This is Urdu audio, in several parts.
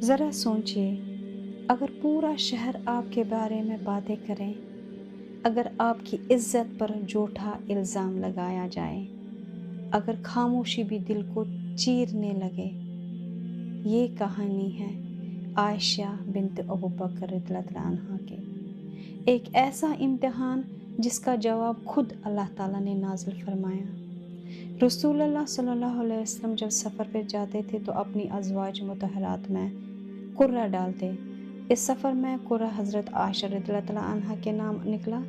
ذرا سوچیے، اگر پورا شہر آپ کے بارے میں باتیں کریں، اگر آپ کی عزت پر جھوٹا الزام لگایا جائے، اگر خاموشی بھی دل کو چیرنے لگے۔ یہ کہانی ہے عائشہ بنت ابو بکر رضی اللہ عنہا کے، ایک ایسا امتحان جس کا جواب خود اللہ تعالیٰ نے نازل فرمایا۔ رسول اللہ صلی اللہ علیہ وسلم جب سفر پہ جاتے تھے تو اپنی ازواج مطہرات میں قرہ ڈالتے۔ اس سفر میں قرہ حضرت عائشہ رضی اللہ عنہا کے نام نکلا۔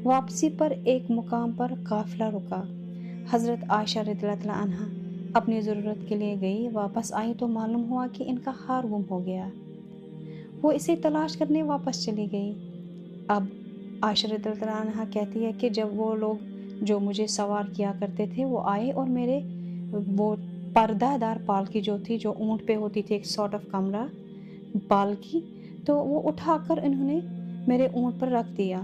واپسی پر ایک مقام پر قافلہ رکا۔ حضرت عائشہ رضی اللہ عنہا اپنی ضرورت کے لیے گئی، واپس آئی تو معلوم ہوا کہ ان کا ہار گم ہو گیا۔ وہ اسے تلاش کرنے واپس چلی گئی۔ اب عائشہ رضی اللہ عنہا کہتی ہے کہ جب وہ لوگ جو مجھے سوار کیا کرتے تھے وہ آئے اور میرے وہ پردہ دار پالکی جو تھی، جو اونٹ پہ ہوتی تھی، ایک سارٹ آف کمرہ پالکی، تو وہ اٹھا کر انہوں نے میرے اونٹ پر رکھ دیا۔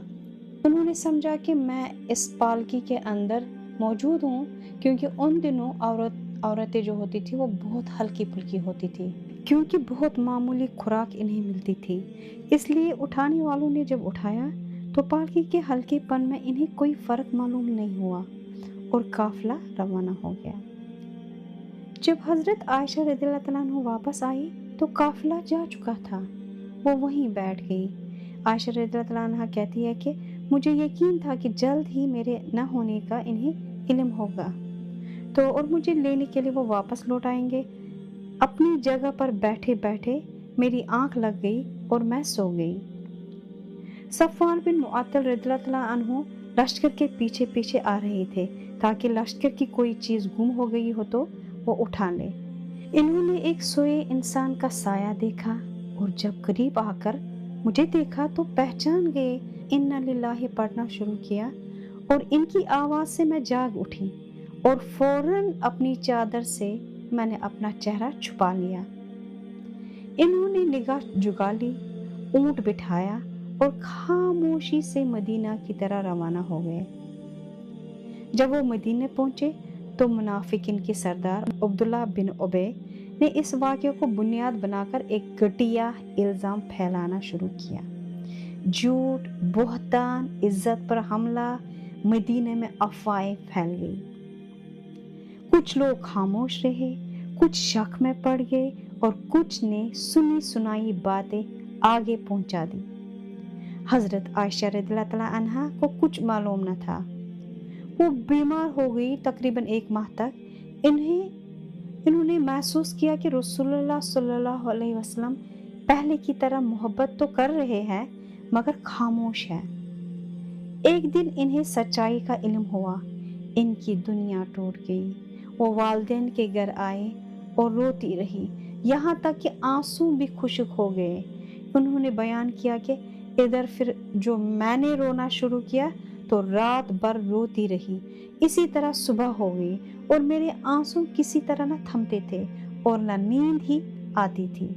انہوں نے سمجھا کہ میں اس پالکی کے اندر موجود ہوں، کیونکہ ان دنوں عورتیں جو ہوتی تھی وہ بہت ہلکی پھلکی ہوتی تھی، کیونکہ بہت معمولی خوراک انہیں ملتی تھی۔ اس لیے اٹھانے والوں نے جب اٹھایا تو پالکی کے ہلکے پن میں انہیں کوئی فرق معلوم نہیں ہوا اور قافلہ روانہ ہو گیا۔ جب حضرت عائشہ رضی اللہ عنہ واپس آئی تو قافلہ جا چکا تھا۔ وہ وہیں بیٹھ گئی۔ عائشہ رضی اللہ عنہ کہتی ہے کہ مجھے یقین تھا کہ جلد ہی میرے نہ ہونے کا انہیں علم ہوگا اور مجھے لینے کے لیے وہ واپس لوٹ آئیں گے۔ اپنی جگہ پر بیٹھے بیٹھے میری آنکھ لگ گئی اور میں سو گئی۔ صفوان بن معطل رضی اللہ عنہ لشکر کے پیچھے پیچھے آ رہے تھے تاکہ لشکر کی کوئی چیز گم ہو گئی ہو تو وہ اٹھا لے۔ انہوں نے ایک سوئے انسان کا سایہ دیکھا اور جب قریب آ کر مجھے دیکھا تو پہچان گئے، انا للہ پڑھنا شروع کیا اور ان کی آواز سے میں جاگ اٹھی اور فوراً اپنی چادر سے میں نے اپنا چہرہ چھپا لیا۔ انہوں نے نگاہ جھکا لی، اونٹ بٹھایا اور خاموشی سے مدینہ کی طرح روانہ ہو گئے۔ جب وہ مدینہ پہنچے تو منافقین کے سردار عبداللہ بن ابی نے اس واقعے کو بنیاد بنا کر ایک گھٹیا الزام پھیلانا شروع کیا۔ جھوٹ، بہتان، عزت پر حملہ، مدینہ میں افواہیں پھیل گئی۔ کچھ لوگ خاموش رہے، کچھ شک میں پڑ گئے اور کچھ نے سنی سنائی باتیں آگے پہنچا دی۔ حضرت عائشہ رضی اللہ عنہا کو کچھ معلوم نہ تھا۔ وہ بیمار ہو گئی تقریباً 1 ماہ تک۔ انہوں نے محسوس کیا کہ رسول اللہ صلی اللہ علیہ وسلم پہلے کی طرح محبت تو کر رہے ہیں مگر خاموش ہے۔ ایک دن انہیں سچائی کا علم ہوا، ان کی دنیا ٹوٹ گئی۔ وہ والدین کے گھر آئے اور روتی رہی، یہاں تک کہ آنسو بھی خشک ہو گئے۔ انہوں نے بیان کیا کہ ادھر پھر جو میں نے رونا شروع کیا تو رات بھر روتی رہی، اسی طرح صبح ہو گئی اور میرے آنسو کسی طرح نہ تھمتے تھے اور نہ نیند ہی آتی تھی۔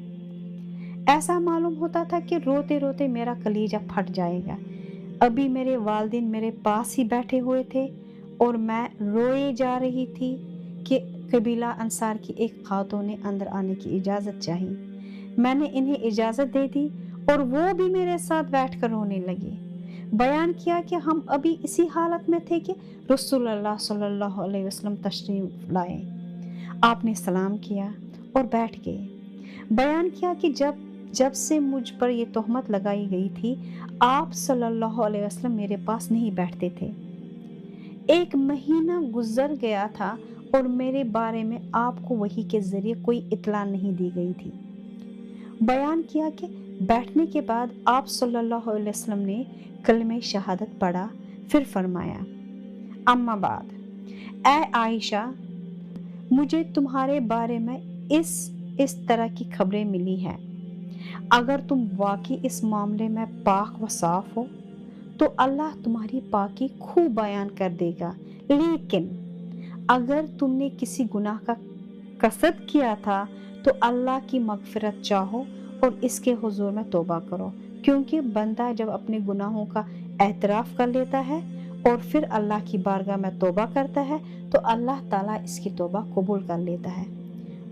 ایسا معلوم ہوتا تھا کہ روتے روتے میرا کلیجہ پھٹ جائے گا۔ ابھی میرے والدین میرے پاس ہی بیٹھے ہوئے تھے اور میں روئے جا رہی تھی کہ قبیلہ انصار کی ایک خاتون نے اندر آنے کی اجازت چاہی۔ میں نے انہیں اجازت دے دی اور وہ بھی میرے ساتھ بیٹھ کر رونے لگے۔ بیان کیا کہ ہم ابھی اسی حالت میں تھے کہ رسول اللہ صلی اللہ علیہ وسلم تشریف لائے۔ آپ نے سلام کیا اور بیٹھ گئے۔ بیان کیا کہ جب سے مجھ پر یہ تہمت لگائی گئی تھی، آپ صلی اللہ علیہ وسلم میرے پاس نہیں بیٹھتے تھے۔ 1 مہینہ گزر گیا تھا اور میرے بارے میں آپ کو وحی کے ذریعے کوئی اطلاع نہیں دی گئی تھی۔ بیان کیا کہ بیٹھنے کے بعد آپ صلی اللہ علیہ وسلم نے کلمہ شہادت پڑھا، پھر فرمایا، اما بعد، اے عائشہ، مجھے تمہارے بارے میں اس طرح کی خبریں ملی ہیں۔ اگر تم واقعی اس معاملے میں پاک و صاف ہو تو اللہ تمہاری پاکی خوب بیان کر دے گا، لیکن اگر تم نے کسی گناہ کا قصد کیا تھا تو اللہ کی مغفرت چاہو اور اس کے حضور میں توبہ کرو، کیونکہ بندہ جب اپنے گناہوں کا اعتراف کر لیتا ہے اور پھر اللہ کی بارگاہ میں توبہ کرتا ہے تو اللہ تعالیٰ اس کی توبہ قبول کر لیتا ہے۔